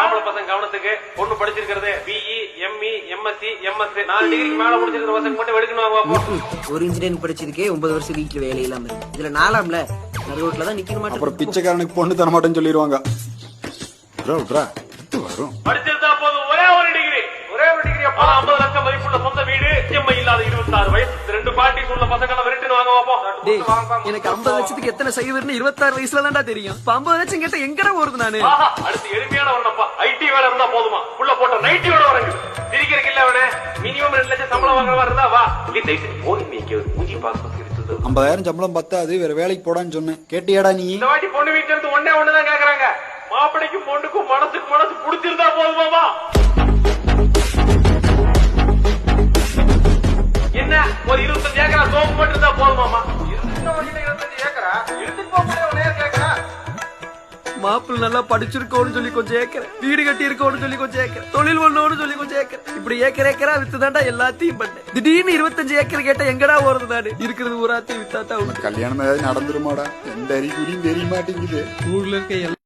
ஆம்பளை பசங்க கவனத்துக்கு பொண்ணு படிச்சிருக்கிறது பிஇ எம்இ எம்எஸ்சி எம்எஸ் 4 டிகிரிக்கு மேல முடிச்சிருக்கிற பசங்க மட்டும் எடுக்கணும். ஒரு இன்ஜினியரிங் படிச்சிருக்கே 9 வருஷம் வீட்டுல வேலை இல்லாம இருக்கு. இதுல 4ஆம்ல நடுரோட்ல தான் நிக்க மாட்டேன். அப்புறம் பிச்சைக்காரனுக்கு பொண்ணு தர மாட்டேன்னு சொல்லிடுவாங்க. வரும் படிச்சிருந்தா போதும் ஒரே ஒரு டிகிரி 50 லட்சம் மதிப்புள்ள சொந்த வீடு இஎம்ஐ இல்லாத 26 வயசு 2 பார்ட்டி உள்ள பசங்க விரட்டுன்னு வாங்க பார்ப்போம். எனக்கு 50 லட்சத்துக்கு எத்தனை சைவர்னு 26 வயசுல தான்டா தெரியும். 50 லட்சம் கேட்ட எங்கடா வருது நானு? அடுத்து எளிமையான வரணும்ப்பா. ஐடி வேலை இருந்தா போதுமா? உள்ள போட்ட நைட்டியோட வரங்க திரிக்கிறதுக்கு இல்ல அவனே மினிமம் 2 லட்சம் சம்பளம் வாங்குற மாதிரி இருந்தா வா. இல்லை போய் நீங்க மூஞ்சி பாக்க 50,000 சம்பளம் பத்தாது, வேற வேலைக்கு போடான்னு சொன்னேன். கேட்டியாடா நீ? இந்த வாட்டி பொண்ணு வீட்டுல இருந்து ஒண்ணுதான் கேக்குறாங்க. மாப்பிளைக்கும் பொண்ணுக்கும் மனசுக்கு மனசு புடிச்சிருந்தா போதுமாமா? என்ன ஒரு 25 ஏக்கரா சோப்பு போட்டு இருந்தா போதுமாமா? 25 ஏக்கரா எடுத்து போக கேக்குறா. மாப்பிள்ள நல்லா படிச்சிருக்கோன்னு சொல்லி கொஞ்சம் ஏக்கர், வீடு கட்டி இருக்கோன்னு சொல்லி கொஞ்சம் ஏக்கர், தொழில் பண்ணோன்னு சொல்லி கொஞ்சம் ஏக்கர், இப்படி ஏக்கரா வித்துதான்டா எல்லாத்தையும் பண்ணேன். திடீர்னு 25 ஏக்கர் கேட்ட எங்கடா போறது நாடு? இருக்கிறது ஊராத்தையும் வித்தாத்தா. கல்யாணம் ஏதாவது நடந்துருமாடா? எந்த அறிகுறியும் தெரிய மாட்டேங்குது. ஊர்ல இருக்க